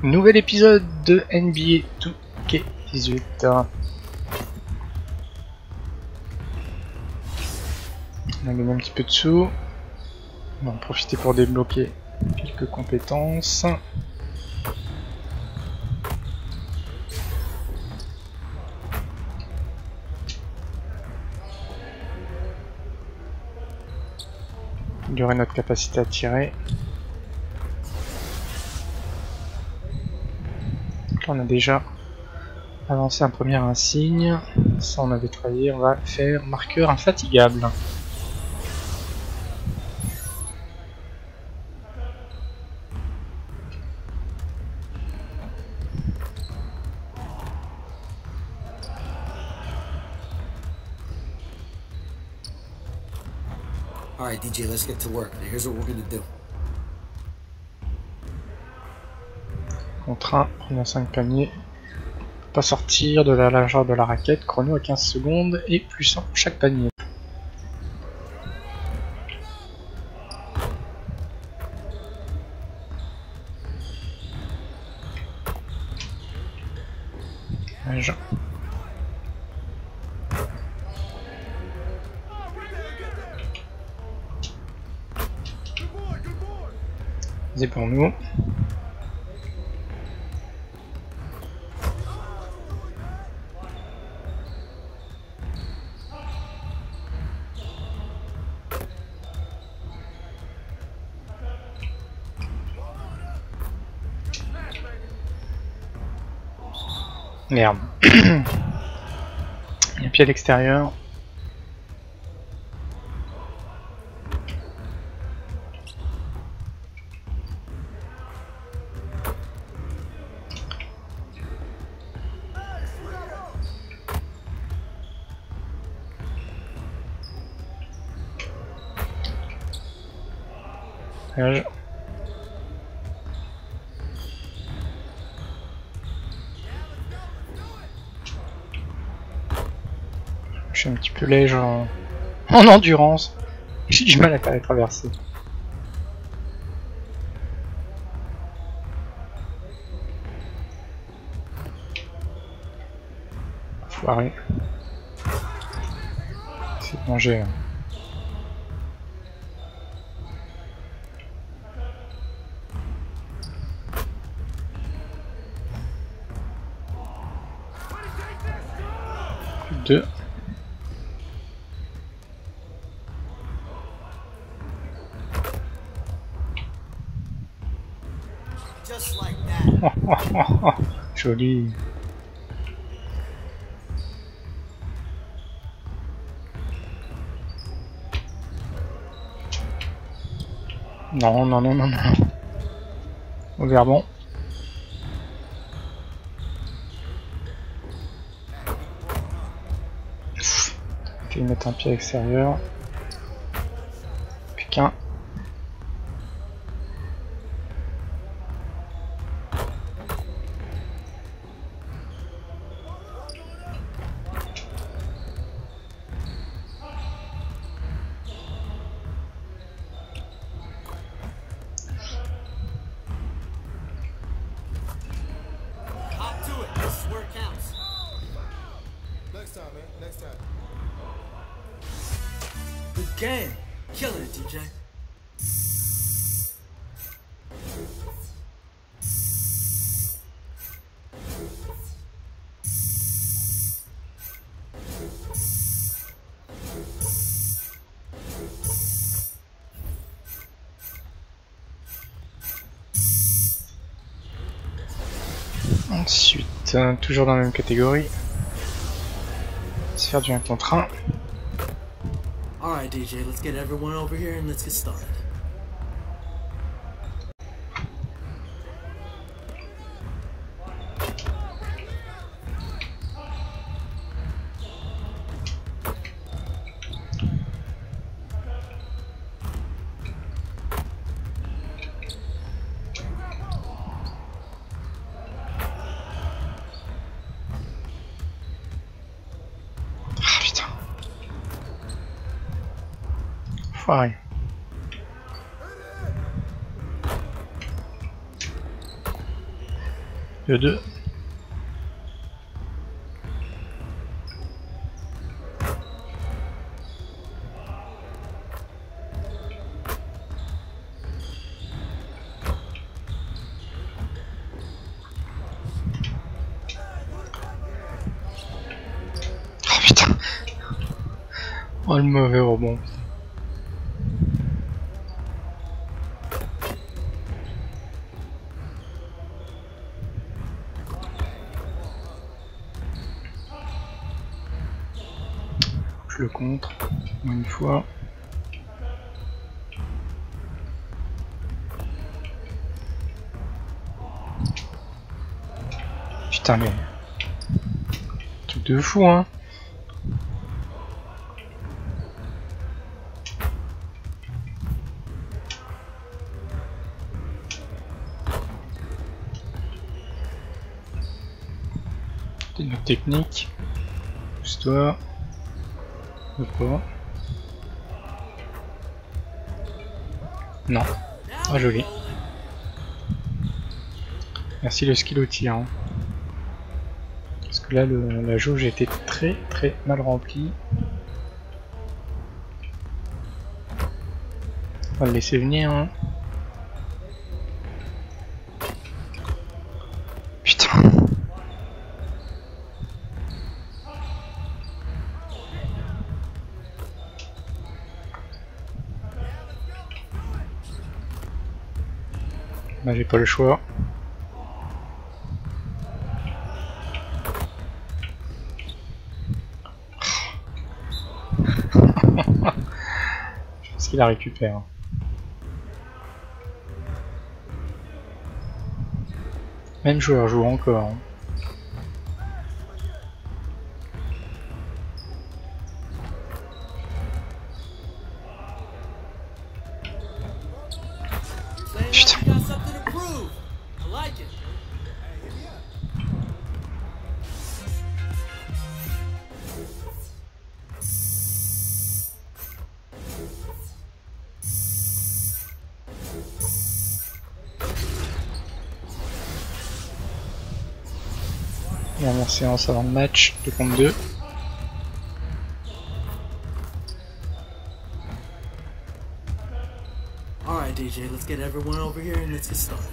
Nouvel épisode de NBA 2K18. On a gagné un petit peu de sous. On va en profiter pour débloquer quelques compétences. Améliorer notre capacité à tirer. Donc là, on a déjà avancé un premier insigne. Ça on avait travaillé, on va faire marqueur infatigable. Alright, DJ, let's get to work. Now, here's what we're gonna do. Contre 1, première 5 paniers. Pas sortir de la largeur de la raquette, chrono à 15 secondes et plus 1 pour chaque panier. C'est pour nous. Merde. Les pieds à l'extérieur. Je suis un petit peu léger en endurance. J'ai du mal à faire les traversées. Foiré. C'est de manger. Deux. Joli. Non, non, non, non, non. Au verbon. Ok, mettre un pied extérieur. Plus qu'un. Game. Killing it, DJ. Ensuite, toujours dans la même catégorie. Se faire du 1 contre 1. Alright, DJ, let's get everyone over here and let's get started. Foiré. Le 2. Oh putain. Oh le mauvais rebond. Je le contre, une fois. Putain mais... truc de fou hein. C'est une autre technique. Pousse-toi. Pas. Non. Ah joli. Merci le skill au tir. Hein. Parce que là la jauge était très mal remplie. On va le laisser venir. Hein. Putain. Là j'ai pas le choix. Je pense qu'il la récupère. Même joueur joue encore. Hein. Putain. Dernière séance avant le match, 2 contre 2. Alright DJ, let's get everyone over here and let's get started.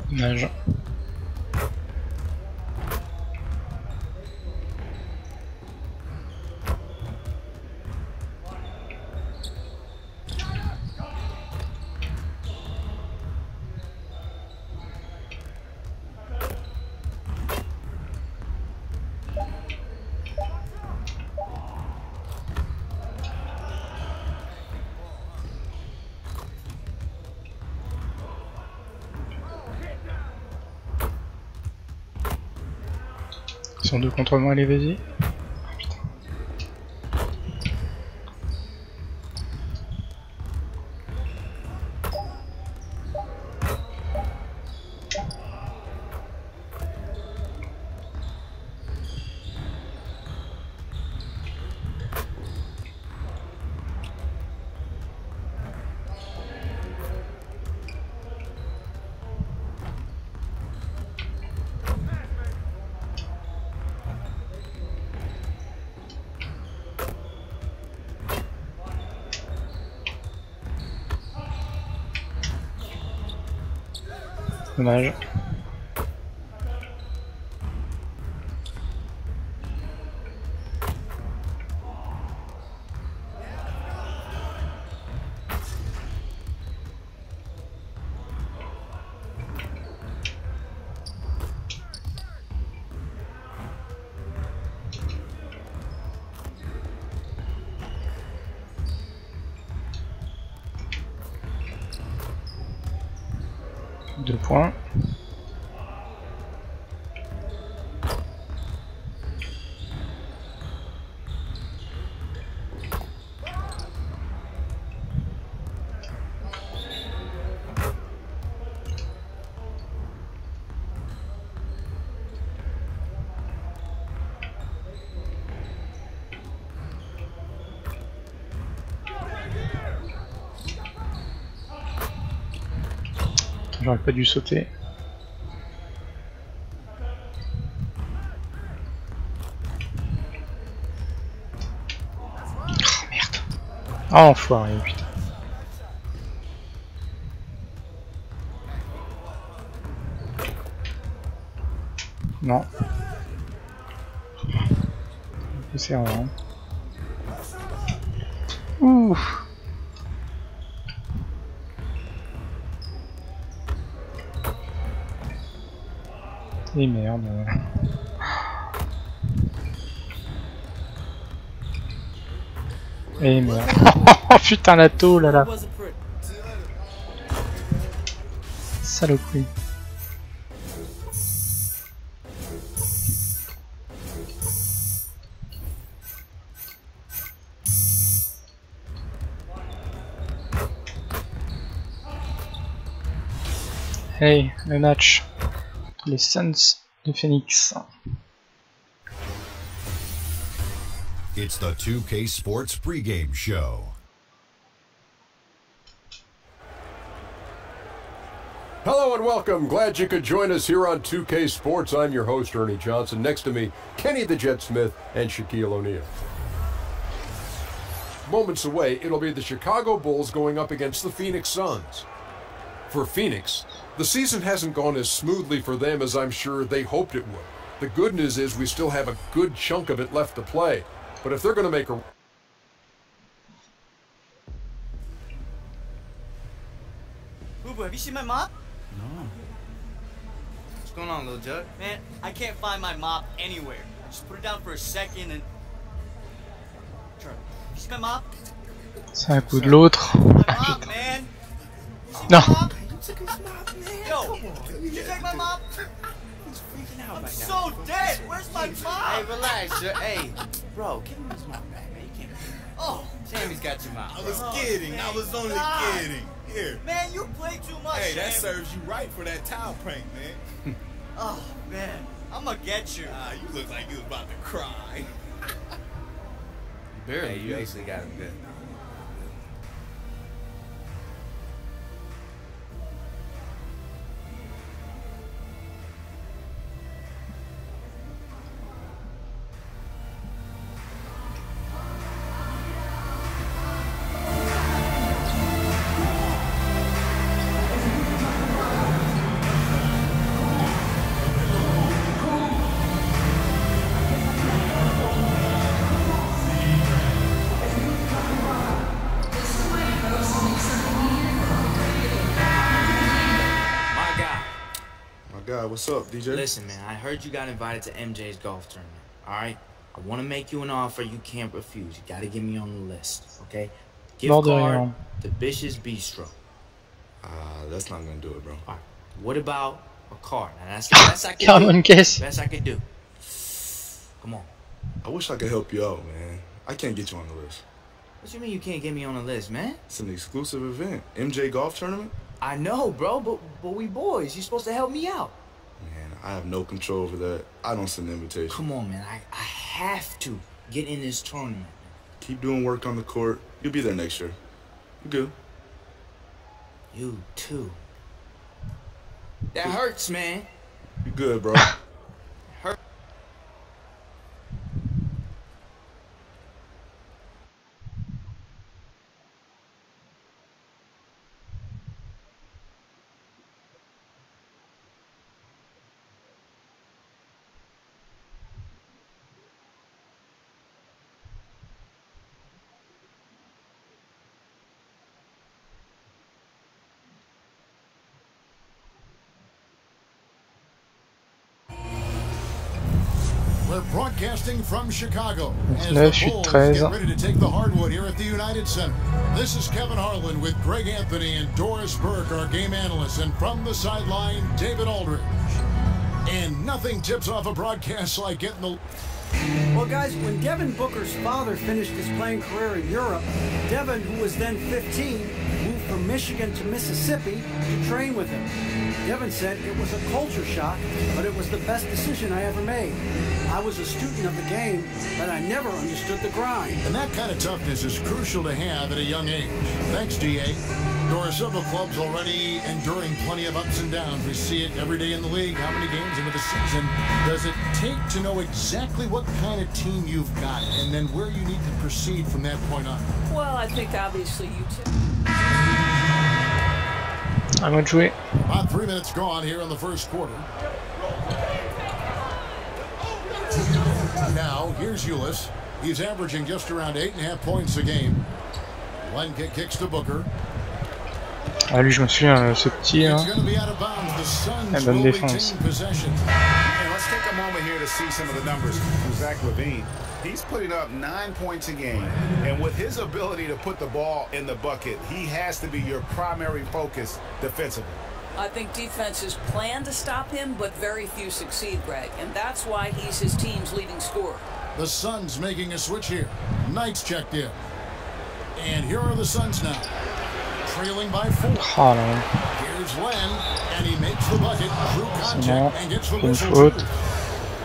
Dommage. Ils sont deux contre moi, allez vas-y. Dommage. 2 points. J'aurais pas dû sauter. Oh merde. Ah enfoiré, putain. Non. C'est rien. Ouh. Et merde. Et merde. Oh putain la tôle là. Saloperie. Hey, le match entre les Suns de Phoenix. It's the 2K Sports pregame show. Hello and welcome. Glad you could join us here on 2K Sports. I'm your host, Ernie Johnson. Next to me, Kenny the Jet Smith and Shaquille O'Neal. Moments away, it'll be the Chicago Bulls going up against the Phoenix Suns. For Phoenix, the season hasn't gone as smoothly for them as I'm sure they hoped it would. The good news is we still have a good chunk of it left to play. But if they're going to make a... Boo-boo, have you seen my mop? No. What's going on, little Jug? Man, I can't find my mop anywhere. Just put it down for a second and... Charlie, you see my mop? C'est un coup de l'autre. My mop, man! You see No. my mop? You took his mop, man. Yo, did you take my mop? He's freaking out I'm right so now. dead! Where's my Hey, mop? relax, Jug. Hey, bro, give him his mop back, man. You can't. Oh, Sammy's got your mop. I was Oh, kidding. man. I was only God. kidding. Here. man, you play too much, Hey, that Sam. serves you right for that towel prank, man. Oh, man, I'ma get you. You look like you was about to cry. Barely. Hey, you actually got him good. God, what's up, DJ? Listen, man, I heard you got invited to MJ's golf tournament. All right, I want to make you an offer you can't refuse. You got to get me on the list, okay? Gift card to Bish's Bistro. That's not gonna do it, bro. All right. What about a car? Now that's the best I can Come on, do. guess. Best I could do. Come on. I wish I could help you out, man. I can't get you on the list. What you mean you can't get me on the list, man? It's an exclusive event. MJ golf tournament? I know, bro, but we boys. You're supposed to help me out. Man, I have no control over that. I don't send invitations. Come on, man. I have to get in this tournament. Keep doing work on the court. You'll be there next year. You good? You too. That hurts, man. You good, bro? Hurt. We're broadcasting from Chicago as 9, the Bulls 13. get ready to take the hardwood here at the United Center. This is Kevin Harlan with Greg Anthony and Doris Burke, our game analysts, and from the sideline, David Aldridge. And nothing tips off a broadcast like getting the... Well, guys, when Devin Booker's father finished his playing career in Europe, Devin, who was then 15, moved from Michigan to Mississippi to train with him. Devin said it was a culture shock, but it was the best decision I ever made. I was a student of the game, but I never understood the grind. And that kind of toughness is crucial to have at a young age. Thanks, DA. Doris, several clubs already enduring plenty of ups and downs. We see it every day in the league. How many games into the season does it take to know exactly what kind of team you've got and then where you need to proceed from that point on? Well, I think obviously you too. À moi de jouer. About 3 minutes gone here in the first quarter. Now, here's Ulis. He's averaging just around 8.5 points a game. One kick kicks to Booker. Ah lui je me souviens, ce petit hein. La bonne défense. And let's take a moment here to see some of the numbers from Zach LaVine. He's putting up 9 points a game, and with his ability to put the ball in the bucket, he has to be your primary focus defensively. I think defenses plan to stop him, but very few succeed, Greg, and that's why he's his team's leading scorer. The Suns making a switch here. Knights checked in. And here are the Suns now. Trailing by 4. Oh là. Here's Len, and he makes the bucket through contact and gets the whistle.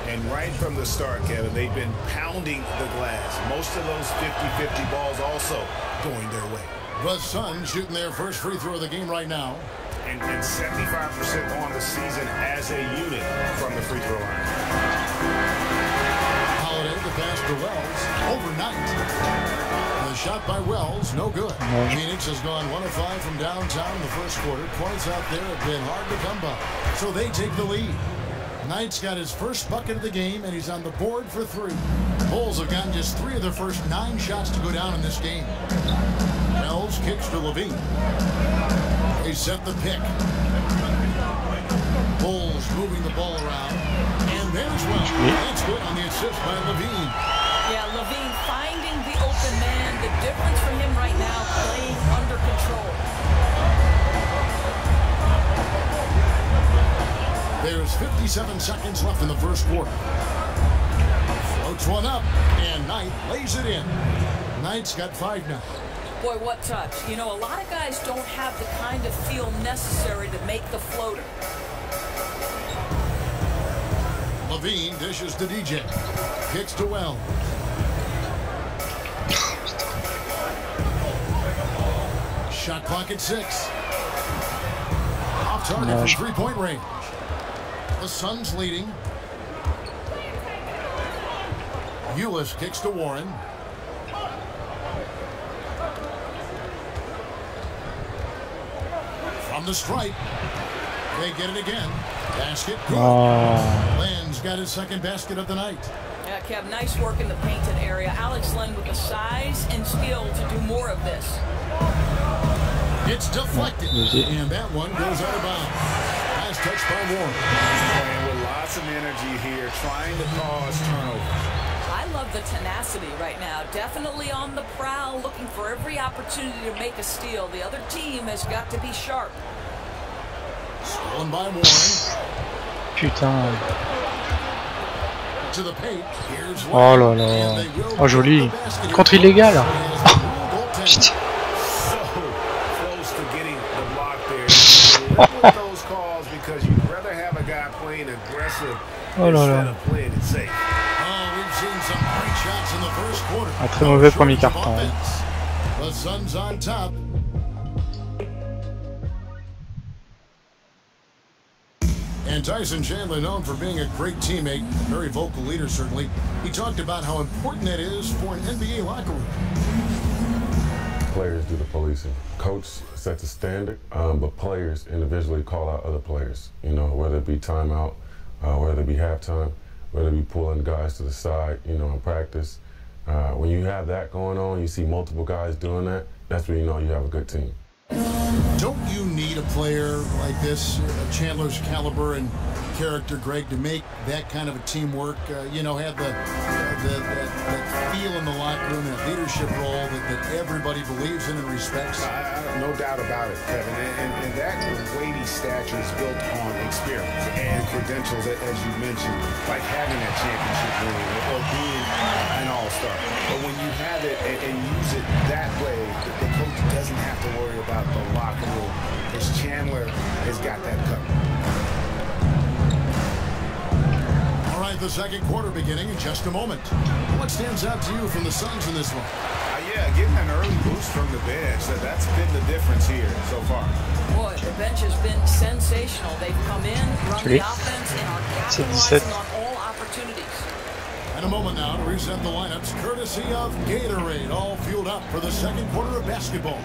And right from the start, Kevin, they've been pounding the glass. Most of those 50-50 balls also going their way. The Suns shooting their first free throw of the game right now. And 75% on the season as a unit from the free throw line. Holiday, the pass to Wells, overnight. The shot by Wells, no good. Phoenix has gone 1 of 5 from downtown in the first quarter. Points out there have been hard to come by. So they take the lead. Knight's got his first bucket of the game, and he's on the board for 3. The Bulls have gotten just 3 of their first 9 shots to go down in this game. Wells kicks to LaVine. They set the pick. Bulls moving the ball around. And there's Wells. That's good on the assist by LaVine. Yeah, LaVine finding the open man. The difference for him right now, playing under control. There's 57 seconds left in the first quarter. Floats one up, and Knight lays it in. Knight's got 5 now. Boy, what touch. You know, a lot of guys don't have the kind of feel necessary to make the floater. LaVine dishes to DJ. Kicks to Wells. Shot clock at 6. Off target from three-point range. The Suns leading. Ulis kicks to Warren. From the stripe. They get it again. Basket good. Len's got his second basket of the night. Yeah, Kev, nice work in the painted area. Alex Len with the size and skill to do more of this. It's deflected, and that one goes out of bounds. Nice touch by Warren. Playing with lots of energy here, trying to cause turnover. I love the tenacity right now. Definitely on the prowl, looking for every opportunity to make a steal. The other team has got to be sharp. Stolen by Warren. Putain. To the paint. Here's Oh là là. Oh joli. Contre illégal. Putain. Oh là là. Un très mauvais premier carton. The Suns on top. And Tyson Chandler, known for being a great teammate, a very vocal leader certainly, he talked about how important that is for an NBA locker room. Players do the policing. Coach sets the standard, but players individually call out other players. You know, whether it be timeout, whether it be halftime, whether it be pulling guys to the side, you know, in practice. When you have that going on, you see multiple guys doing that, that's when you know you have a good team. Don't you need a player like this, Chandler's caliber, and character, Greg, to make that kind of a teamwork. You know, have that feel in the locker room, that leadership role that everybody believes in and respects. No doubt about it, Kevin. And that weighty stature is built on experience and credentials, as you mentioned, like having that championship ring or being an all-star. But when you have it and use it that way, the coach doesn't have to worry about the locker room, because Chandler has got that covered. All right, the second quarter beginning in just a moment. What stands out to you from the Suns in this one? Yeah, getting an early boost from the bench, that's been the difference here so far. Boy, the bench has been sensational. They've come in, run the offense, and are capitalizing on all opportunities. In a moment now to reset the lineups, courtesy of Gatorade, all fueled up for the second quarter of basketball.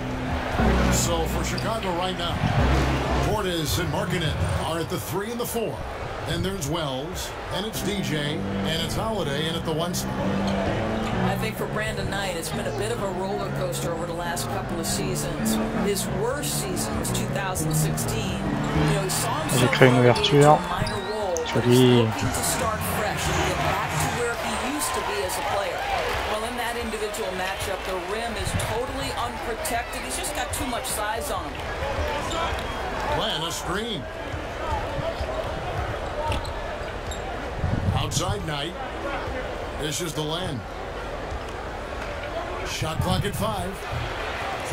So for Chicago right now, Portis and Markkanen are at the 3 and the 4. Then there's Wells, and it's DJ, and it's Holiday, and at the 1 spot. I think for Brandon Knight, it's been a bit of a roller coaster over the last couple of seasons. His worst season was 2016. You know, he saw himself créé une ouverture. Joli. looking to start fresh and get back to where he used to be as a player. Well, in that individual matchup, the rim is totally unprotected. He's just got too much size on him. Playing a screen. Outside Knight. This is the land. Shot clock at 5.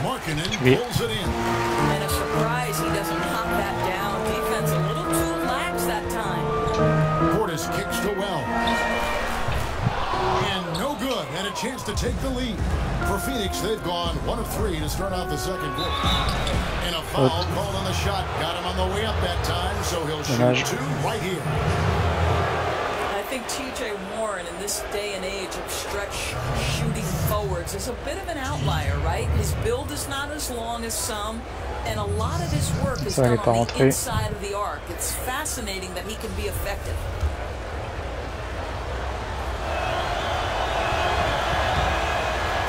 Markkanen pulls it in. And a surprise he doesn't knock that down. Defense a little too lax that time. Portis kicks to Wells. And no good. And a chance to take the lead. For Phoenix, they've gone 1 of 3 to start out the second quarter. And a foul called on the shot. Got him on the way up that time, so he'll shoot 2 right here. I think T.J. Warren in this day and age of stretch shooting forwards is a bit of an outlier, right? His build is not as long as some, and a lot of his work is done on the inside of the arc. It's fascinating that he can be effective.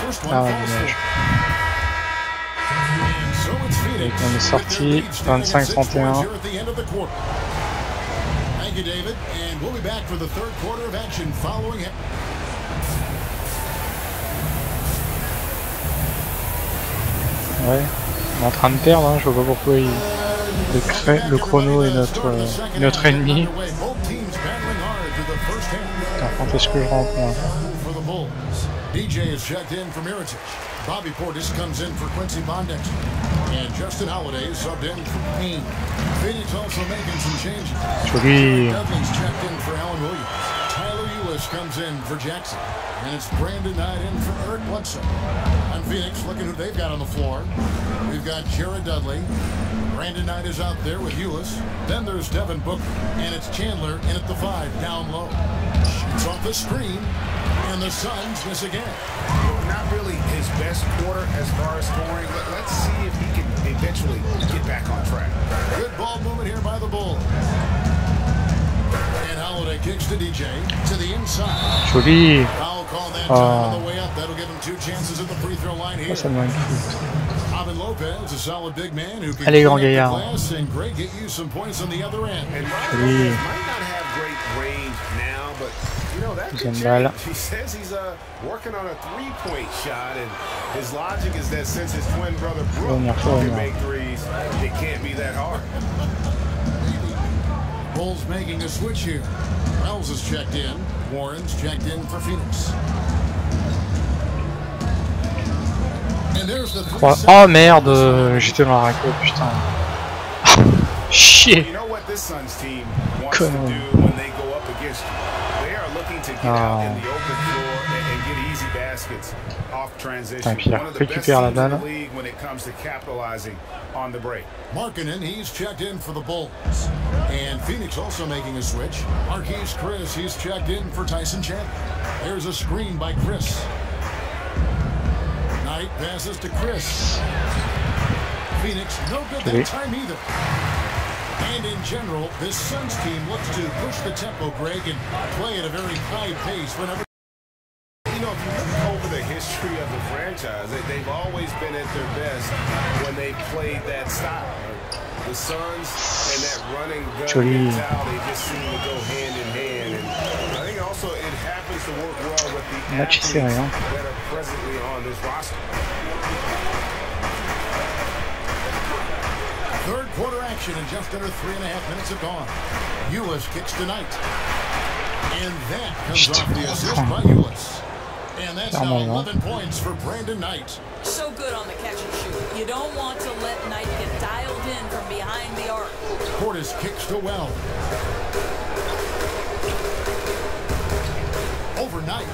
First one on est sorti 25-31. Thank you, David, and we'll be back for the third quarter of action following it. Ouais, on est en train de perdre, hein. Je vois pas pourquoi le chrono est notre ennemi. Quand est-ce que je rentre moi? DJ is checked in for Miritich. Bobby Portis comes in for Quincy Bondex. And Justin Holiday is subbed in for Payne. Phoenix also making some changes. Dudley's checked in for Alan Williams. Tyler Ulis comes in for Jackson. And it's Brandon Knight in for Eric Bledsoe. And Phoenix, looking who they've got on the floor. We've got Jared Dudley. Brandon Knight is out there with Ulis. Then there's Devin Booker. And it's Chandler in at the 5, down low. Shoots off the screen. And the Suns miss again. Not really his best quarter as far as scoring. Let's see if he can eventually get back on track. Good ball movement here by the Bulls. And Holiday kicks to DJ to the inside. Joli. Foul call that time on the way up. That'll give him 2 chances at the free throw line here. Robin Lopez, a solid big man who can Allez, grand gaillard. And Greg get you some points on the other end. And Robin might not have great range now, but you know that could change. He says he's working on a 3-point shot, and his logic is that since his twin brother Brooke can make threes, it can't be that hard. Bulls making a switch here. Wells is checked in. Warren's checked in for Phoenix. And there's the oh merde, j'étais dans la raquette, putain. Chier. You know what this Suns team wants to do when they go up against you? They are looking to get out in the open floor and get easy baskets off transition. One of the best teams in the league when it comes to capitalizing on the break. Markkanen, he's checked in for the Bulls. And Phoenix also making a switch. Marquise Chris, he's checked in for Tyson Chandler. There's a screen by Chris. Knight passes to Chris. Phoenix, no good that time either. And in general, this Suns team looks to push the tempo, Greg, and play at a very high pace whenever. You know, if you look over the history of the franchise, they've always been at their best when they played that style. Joli. Le match est serré, hein. Third quarter action and just under 3.5 minutes have gone. Ulis kicks tonight. And that comes off the assist by Ulis. And that's now 11 points for Brandon Knight. So good on the catch and shoot. You don't want to let Knight get dialed in from behind the arc. Portis kicks to Well. Overnight.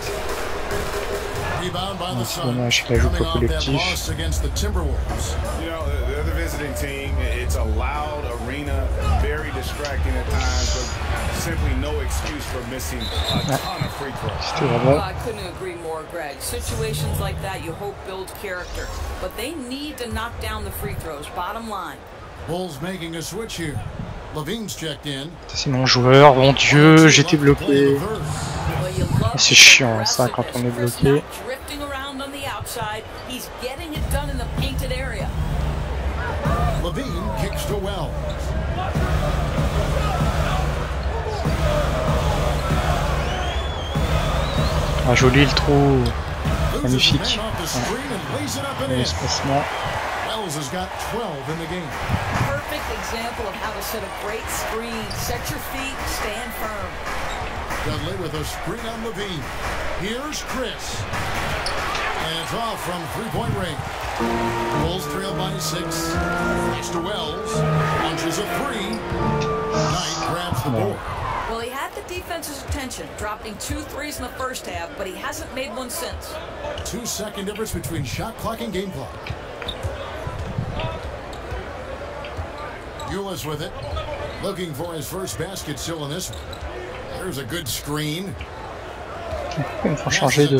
Rebound by the Suns. Coming off that loss against the Timberwolves. You know, they're the visiting team. It's a loud arena, very distracting at times, but simply no excuse for missing a ton of free throws. Well, I couldn't agree more, Greg. Situations like that you hope build character, but they need to knock down the free throws, bottom line. Bulls making a switch here. Levine's checked in. C'est mon joueur, mon Dieu, j'étais bloqué. C'est chiant ça quand on est bloqué. Levine kicks to Well. Ah, joli le trou. Magnifique. Ouais. L'espacement. Wells has got 12 in the game. Perfect example of how to set a great screen. Set your feet, stand firm. Dudley with a screen on Levine. Here's Chris. And it's off from three-point range. Bulls trail by 6. Pass to Wells. Launches a three. Knight grabs the board. Well, he had the defense's attention, dropping 2 threes in the first half, but he hasn't made one since. 2-second difference between shot clock and game clock. Ulis with it. Looking for his first basket still in this one. There's a good screen. Il faut changer de...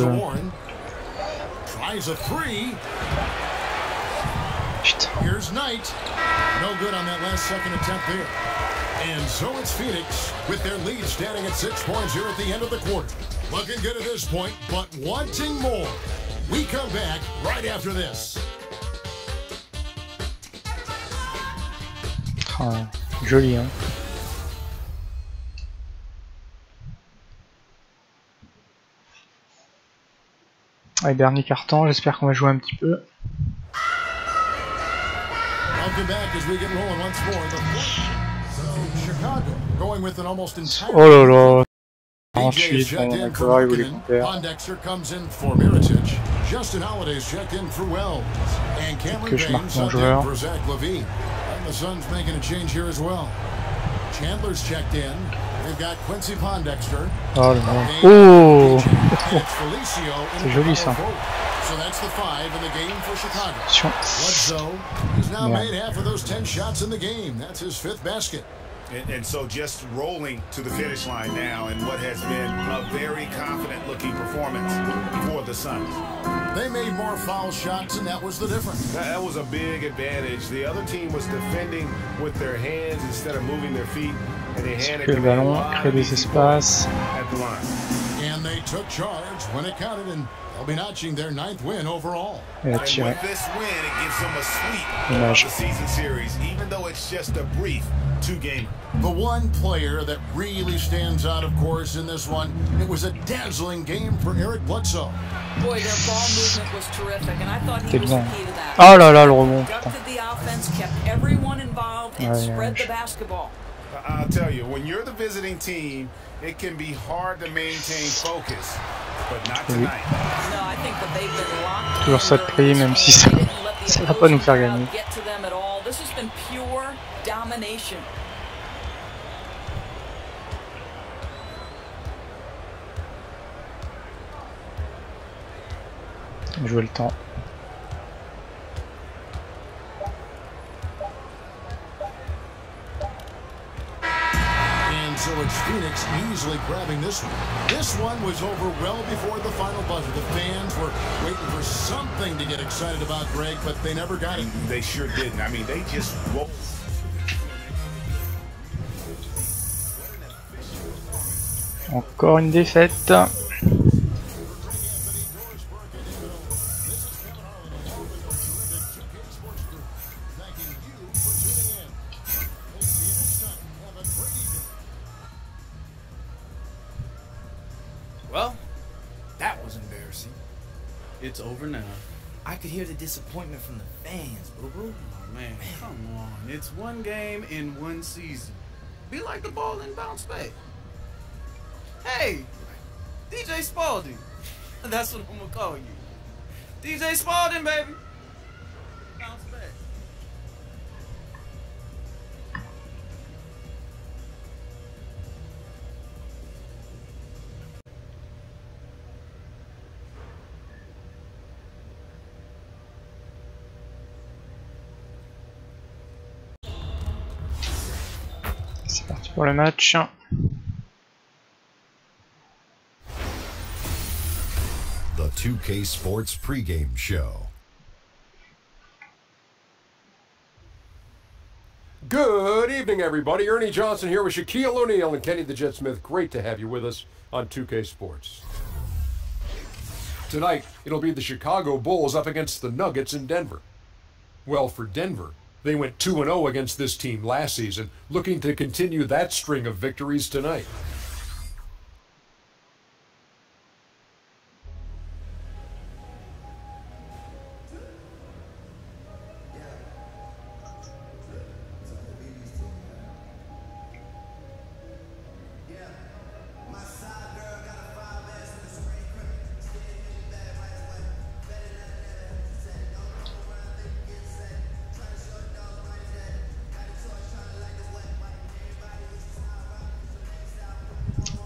Tries a three. Putain. Here's Knight. No good on that last second attempt there. And so it's Phoenix with their lead standing at 6 points here at the end of the quarter. Looking good at this point, but wanting more. We come back right after this. Ah, joli, hein. Allez, dernier carton, j'espère qu'on va jouer un petit peu. Oh là là. Ensuite, on va voir, il voulait couper. Que je marque mon joueur. Chandler's checked in. They've got Quincy Pondexter. Oh là là. Oh. C'est joli ça. So that's the 5 in the game for Chicago. Bledsoe has now made half of those 10 shots in the game. That's his 5th basket. And so just rolling to the finish line now in what has been a very confident-looking performance for the Suns. They made more foul shots, and that was the difference. That was a big advantage. The other team was defending with their hands instead of moving their feet, and they handed le ballon, créer des espaces. At the line. And they took charge when it counted, and they'll be notching their 9th win overall. Et with this win, it gives them a sweep of the season series, even though it's just a brief 2-gamer. The one player that really stands out, of course, in this one, it was a dazzling game for Eric Bledsoe. Boy, their ball movement was terrific, and I thought he was the key to that. Oh là là, le rebond. Conducted the offense, kept everyone involved, and spread the basketball. I'll tell you, when you're the visiting team, it can be hard to maintain focus, but not tonight. No, I think that they've been locked. Toujours ça de prix, même si ça va pas nous faire gagner. Get to them at all. This has been pure domination. Jouer le temps. And so it's Phoenix easily grabbing this one. This one was over well before the final buzzer. The fans were waiting for something to get excited about, Greg, but they never got it. They sure didn't. I mean, they just rolled. Encore une défaite. It's over now. I could hear the disappointment from the fans, boo-boo. Oh, man, come on. It's one game in one season. Be like the ball and bounce back. Hey, DJ Spalding. That's what I'm going to call you. DJ Spalding, baby. Bounce back. C'est parti pour le match. The 2K Sports pregame show. Good evening, everybody. Ernie Johnson here with Shaquille O'Neal and Kenny the Jet Smith. Great to have you with us on 2K Sports. Tonight, it'll be the Chicago Bulls up against the Nuggets in Denver. Well, for Denver, they went 2-0 against this team last season, looking to continue that string of victories tonight.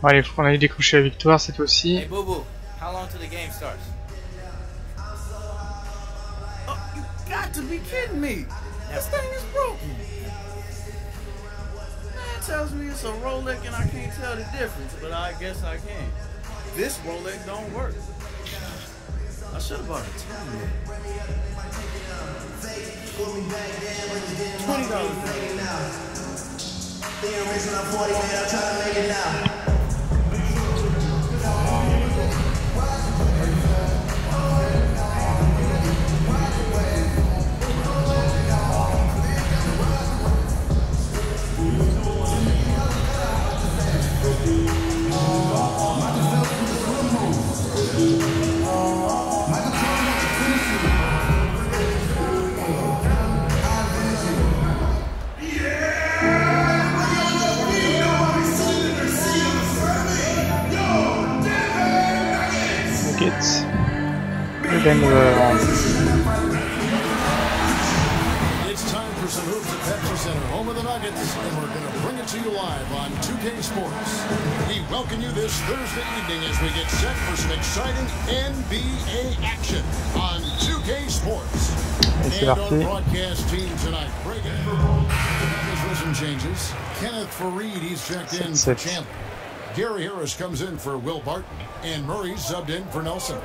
Bon, allez, on a décroché la victoire cette fois-ci. Hey, Boo-Boo, how long till the game starts? Oh, you got to be kidding me. This thing is broken. Man tells me it's a Rolex and I can't tell the difference, but I guess I can. This Rolex don't work. I should have bought a timer. $20. It's time for some hoops at Pepsi Center, home of the Nuggets, and we're going to bring it to you live on 2K Sports. We welcome you this Thursday evening as we get set for some exciting NBA action on 2K Sports. And on broadcast team tonight, breaking for ball. There's some changes. Kenneth Fareed, he's checked in for Chandler. Gary Harris comes in for Will Barton, and Murray subbed in for Nelson.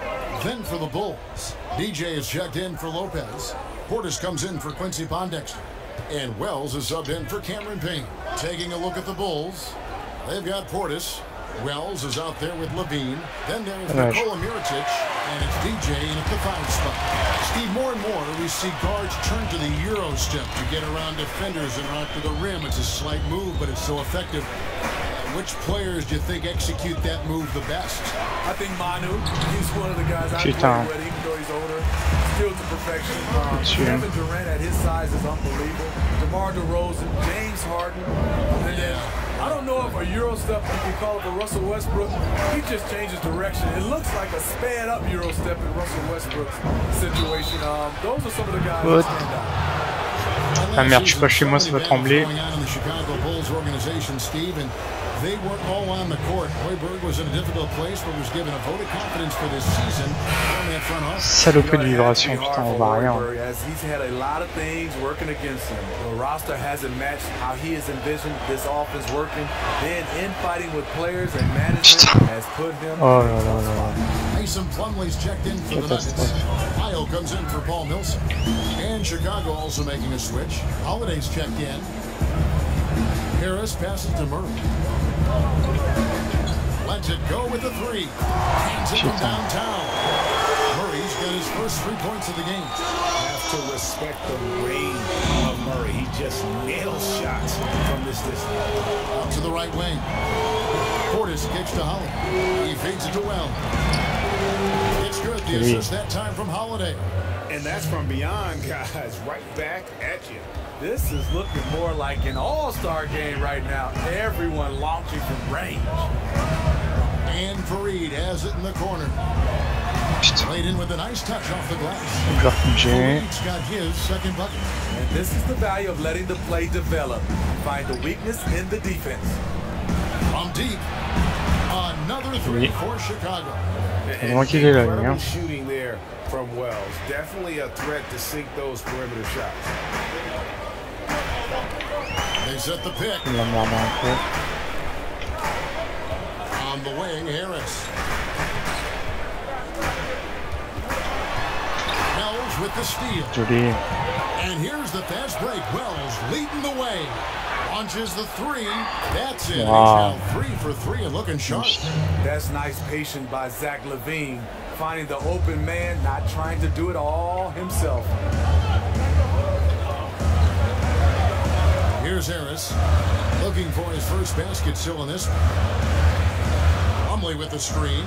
Then for the Bulls, DJ is checked in for Lopez. Portis comes in for Quincy Pondexter, and Wells is subbed in for Cameron Payne. Taking a look at the Bulls, they've got Portis. Wells is out there with Levine. Then there's Nikola Mirotic, and it's DJ in at the 5 spot. Steve, more and more we see guards turn to the Euro step to get around defenders and out to the rim. It's a slight move, but it's so effective. Which players do you think execute that move the best? I think Manu. He's one of the guys I play with, even though he's older. Still to perfection. Kevin Durant at his size is unbelievable. DeMar DeRozan, James Harden. And then, I don't know if a Euro step, you can call it for Russell Westbrook. He just changes direction. It looks like a sped up Euro step in Russell Westbrook's situation. Those are some of the guys that stand out. Ah merde, je suis pas chez moi, ça va trembler. They weren't all on the court. Hoiberg was in a difficult place, but was given a vote of confidence for this season. Saloperie de vibration, putain, on voit rien. He's had a lot of things working against him. The roster hasn't matched how he has envisioned this offense working. Then infighting with players and management has put him. Oh là là là. Mason Plumlee's checked in for the Nuggets. Kyle comes in for Paul Millsap. And Chicago also making a switch. Holiday's checked in. Harris passes to Murray. Lets it go with the 3. Hands it from downtown. Murray's got his first 3 points of the game. Have to respect the range of Murray. He just nails shots from this distance. Out to the right wing. Portis kicks to Holly. He feeds it to Wells. It's That's good. The assist that time from Holiday. And that's from beyond, guys. Right back at you. This is looking more like an all-star game right now. Everyone launching from range. And Fareed has it in the corner. Played in with a nice touch off the glass. Fareed's got his second bucket. And this is the value of letting the play develop. Find the weakness in the defense. From deep, another three for Chicago. Incredible shooting there from Wells. Definitely a threat to sink those perimeter shots. They set the pick. On the wing, Harris. Wells with the steal. And here's the fast break. Wells leading the way. Launches the three. That's it. Wow. He's now 3 for 3 and looking sharp. That's nice patience by Zach LaVine. Finding the open man, not trying to do it all himself. Here's Harris. Looking for his first basket still in this one. Plumlee with the screen.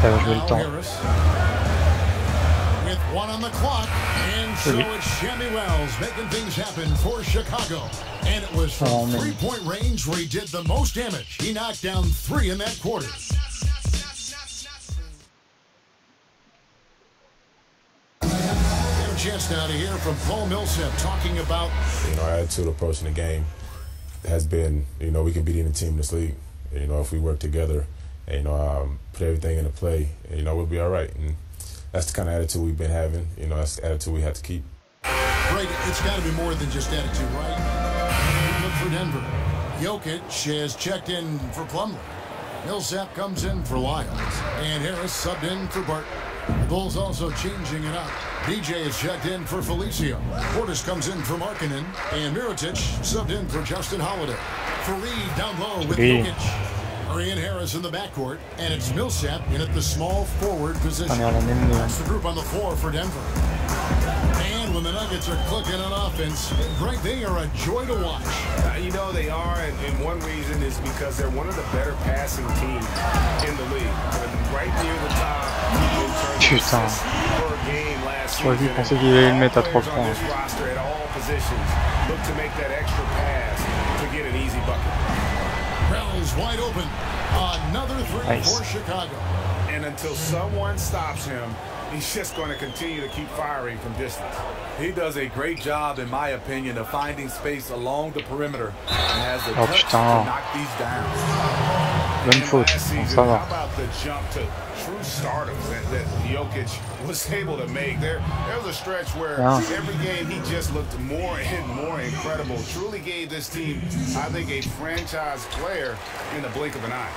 Now Harris. With one on the clock. And so it's Shammy Wells making things happen for Chicago. And it was from three-point range where he did the most damage. He knocked down 3 in that quarter. Chance now to hear from Paul Millsap talking about our attitude approaching the game has been, we can beat any team in this league. If we work together and put everything into play, we'll be all right. And that's the kind of attitude we've been having. That's the attitude we have to keep. Right, it's got to be more than just attitude, right? Look for Denver. Jokic has checked in for Plumlee. Millsap comes in for Lyles, and Harris subbed in for Barton. The Bulls also changing it up. DJ is checked in for Felicio. Portis comes in for Markkanen. And Mirotic subbed in for Justin Holiday. Fareed down low with Jokic. Arian Harris in the backcourt. And it's Millsap in at the small forward position. That's the group on the floor for Denver. And when the Nuggets are clicking on offense, Greg, they are a joy to watch. They are, and one reason is because they're one of the better passing teams in the league. Right near the top. Putain. J'aurais dû penser qu'il allait le mettre à 3 points. Wide open. Another three for Chicago. And until someone stops him, he's just going to continue to keep firing from distance. He does a great job, in my opinion, of finding space along the perimeter and has the touch to knock these down. Bonne faute, ça va. How about the jump to true stardom that Jokic was able to make? There was a stretch where every game he just looked more and more incredible. Truly gave this team, I think, a franchise player in the blink of an eye.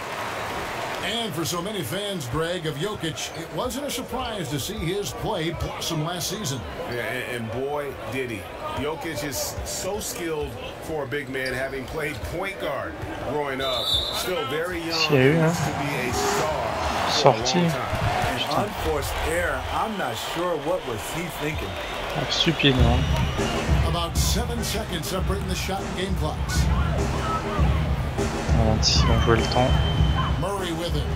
And for so many fans, Greg, of Jokic, it wasn't a surprise to see his play blossom last season. Yeah, and boy, did he. Jokic is so skilled for a big man, having played point guard growing up. Still very young, to be a star. Sorti. An unforced error. I'm not sure what was he thinking. Stupide, non? About 7 seconds separating the shot and game clocks. Si on jouait le temps. Murray with it.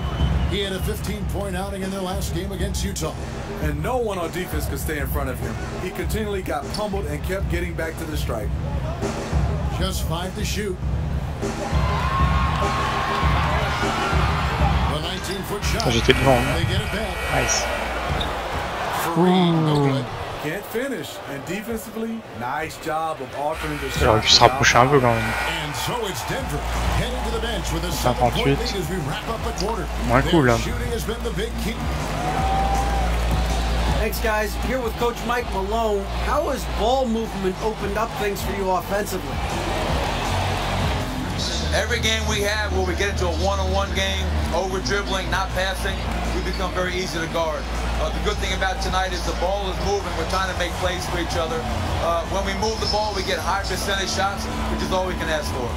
He had a 15-point outing in their last game against Utah. And no one on defense could stay in front of him. He continually got pummeled and kept getting back to the stripe. Just 5 to shoot. The 19-foot shot. J'étais devant. They get it back. Nice. Can't finish. And defensively, nice job of altering the shot. J'aurais pu se rapprocher un peu quand même. And so it's Denver heading to the bench with a 7-point lead as we wrap up the quarter. Moins cool, là. Shooting has been the big key. Thanks, guys. Here with Coach Mike Malone. How has ball movement opened up things for you offensively? Every game we have where we get into a one-on-one game, over dribbling, not passing, we become very easy to guard. The good thing about tonight is the ball is moving. We're trying to make plays for each other. When we move the ball, we get high percentage shots, which is all we can ask for.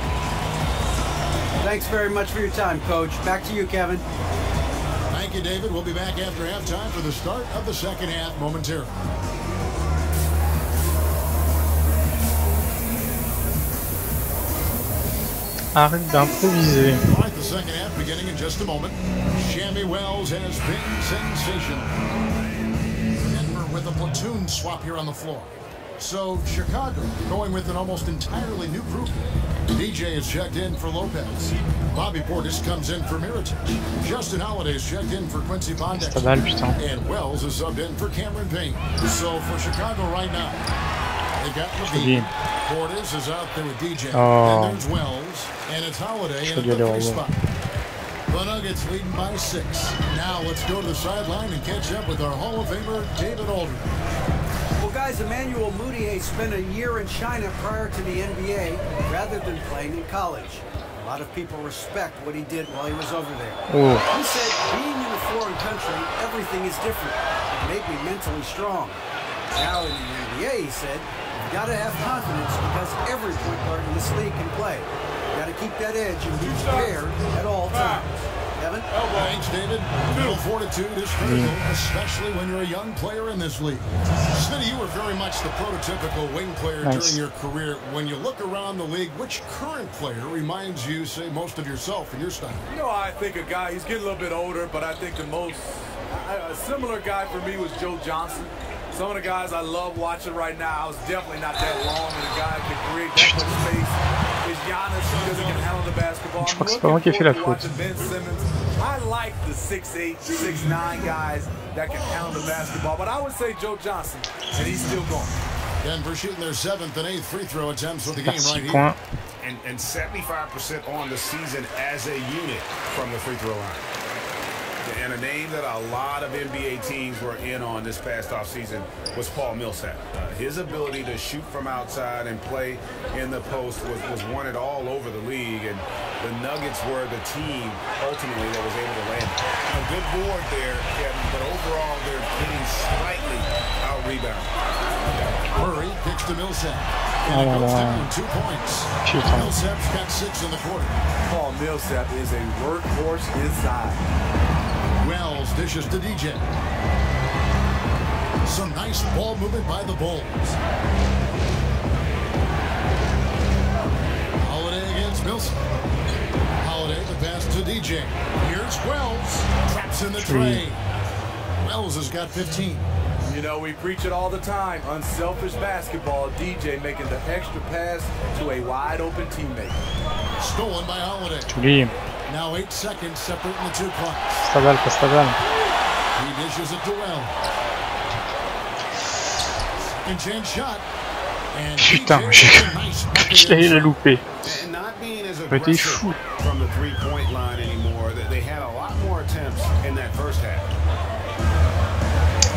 Thanks very much for your time, Coach. Back to you, Kevin. Thank you, David. We'll be back after halftime for the start of the second half momentarily. Arrête d'improviser. Right, the second half beginning in just a moment. Shammy Wells has been sensational. Denver with a platoon swap here on the floor. So Chicago going with an almost entirely new group. DJ is checked in for Lopez. Bobby Portis comes in for Mirotic. Justin Holiday is checked in for Quincy Pondexter. And Wells is subbed in for Cameron Payne. So for Chicago right now, they got Levine. Portis is out there with DJ. And there's Wells. And it's Holiday in the 3 spot. The Nuggets leading by 6. Now let's go to the sideline and catch up with our Hall of Famer, David Aldridge. Well, guys, Emmanuel Mudiay spent a year in China prior to the NBA rather than playing in college. A lot of people respect what he did while he was over there. He said, being in a foreign country, everything is different. It made me mentally strong. Now in the NBA, he said, you've got to have confidence because every point guard in this league can play. You've got to keep that edge and be prepared at all times. Evan? Thanks, David. Mental fortitude is critical, especially when you're a young player in this league. Smitty, you were very much the prototypical wing player during your career. When you look around the league, which current player reminds you, say, most of yourself and your style? You know, I think a guy, he's getting a little bit older, but I think the most, a similar guy for me was Joe Johnson. Some of the guys I love watching right now, I was definitely not that long, and a guy can create that much space. Is Giannis because he can handle the basketball. Je crois que c'est pas moi qui ai fait la faute. Ben Simmons. I like the 6'8", 6'9" guys that can handle the basketball, but I would say Joe Johnson, and he's still going. Denver shooting their 7th and 8th free throw attempts for the game right here. And 75% on the season as a unit from the free throw line. And a name that a lot of NBA teams were in on this past offseason was Paul Millsap. His ability to shoot from outside and play in the post was wanted all over the league, and the Nuggets were the team ultimately that was able to land it. A good board there, Kevin, but overall they're getting slightly out-rebounded. Murray kicks to Millsap. And it goes down 2 points. Millsap's got 6 in the quarter. Paul Millsap is a workhorse inside. Wells dishes to DJ. Some nice ball movement by the Bulls. Holiday against Millsap. Holiday the pass to DJ. Here's Wells. Traps in the tray. Wells has got 15. You know, we preach it all the time. Unselfish basketball. DJ making the extra pass to a wide open teammate. Stolen by Holiday. Now 8 seconds separating the 2 clocks. Passe ta balle. He dishes it to Wells. Second chance shot. And putain, je l'ai loupé. J'étais fou. From the 3-point line anymore. They had a lot more attempts in that first half.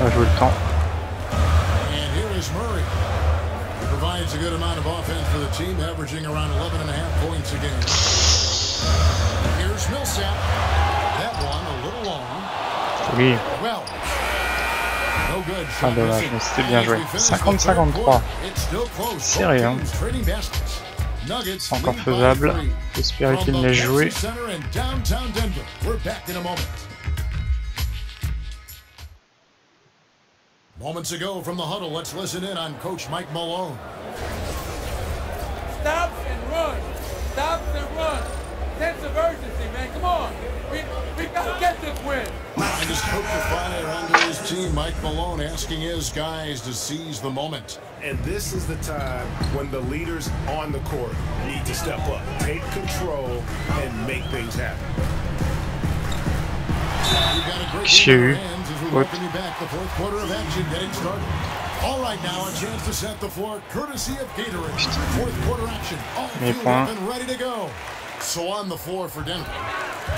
On va jouer le temps. And here is Murray. He provides a good amount of offense for the team, averaging around 11.5 points a game. Here's Millsap. That one a little long. Oui. Well, no good. Ah dommage, mais c'était bien joué. 50-53. Serré, hein. C'est encore faisable. J'espère qu'il me laisse jouer. Moments ago from the huddle, let's listen in on Coach Mike Malone. Stop and run. Stop and run. Sense of urgency, man. Come on. We got to get this win. And his coach of fire under his team, Mike Malone, asking his guys to seize the moment. And this is the time when the leaders on the court need to step up, take control, and make things happen. You've got a great game in your hands as we welcome you back. The 4th quarter of action getting started. All right, now a chance to set the floor, courtesy of Gatorade. 4th quarter action. All fueled up and ready to go. So on the floor for Denver.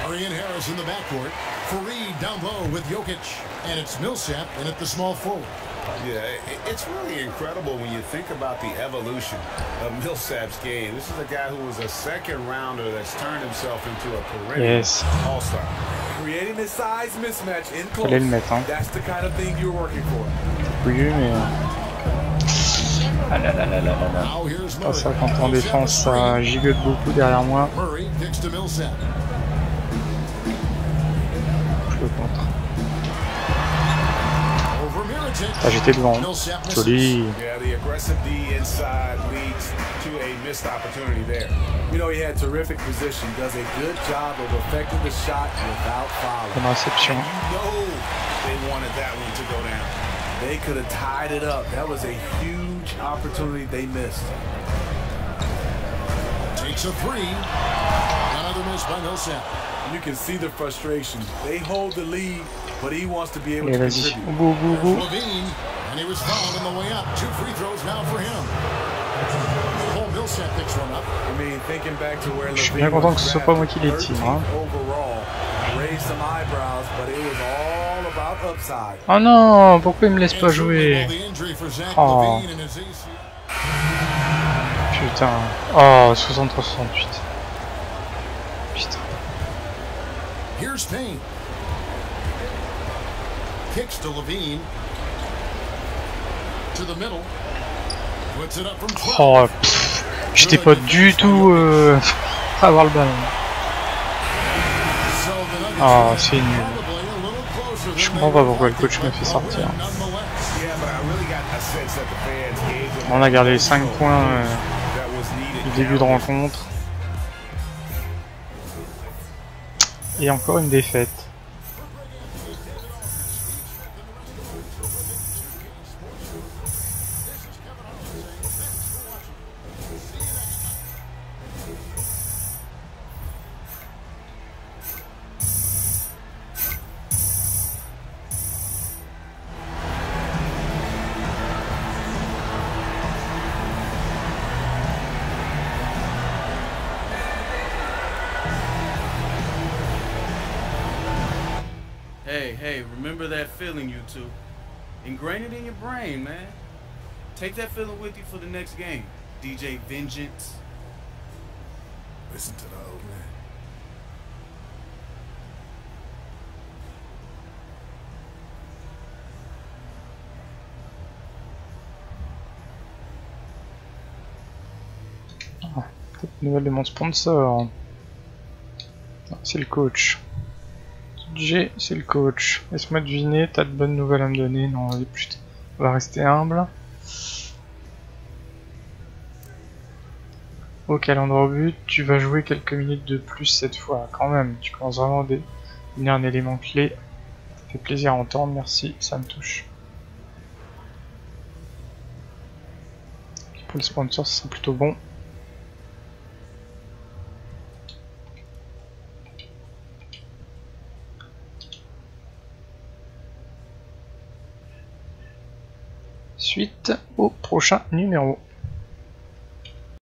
Arian Harris in the backcourt. Fareed down low with Jokic. And it's Millsap in at the small forward. Yeah, it's really incredible when you think about the evolution of Millsap's game. This is a guy who was a 2nd rounder that's turned himself into a perennial all-star. Creating this size mismatch in close. That's the kind of thing you're working for. Oui, mais... Ah là là là là là là. Oh, ça, quand en défense, ça gigote beaucoup derrière moi. Je le contre. Ah, j'étais devant. Joli. Yeah, the aggressive D inside leads to a missed opportunity there. You know, he had terrific position, does a good job of affecting the shot without fouling. Bonne réception. You know they wanted that one to go down. They could have tied it up. That was a huge opportunity they missed. Takes a three. Another miss by Millsap. You can see the frustration. They hold the lead, but he wants to be able to vas-y. contribute. Levine, and he was fouled on the way up. 2 free throws now for him. Paul Millsap picks one up. I mean, thinking back to where Je suis bien content que ce soit pas moi qui les tire. Hein. Overall, raised some eyebrows, but it was all about upside. Oh non, pourquoi il me laisse pas jouer? Oh. Putain. Oh, 63-68. Putain. Here's Payne. Kicks to Levine. To the middle. Puts it up from 12. Oh, j'étais pas du tout à avoir le ballon. Oh, c'est nul. Je comprends pas pourquoi le coach me fait sortir. On a gardé les 5 points du début de rencontre. Et encore une défaite. Hey, remember that feeling, you two. Ingrain it in your brain, man. Take that feeling with you for the next game. DJ Vengeance. Listen to the old man. Ah, peut-être une nouvelle de mon sponsor. C'est le coach. G, c'est le coach. Laisse-moi deviner, t'as de bonnes nouvelles à me donner. Non, putain, on va rester humble. Ok, endroit au but, tu vas jouer quelques minutes de plus cette fois, quand même. Tu commences vraiment à devenir un élément clé. Ça fait plaisir à entendre, merci, ça me touche. Pour le sponsor, ça sera plutôt bon. Suite au prochain numéro.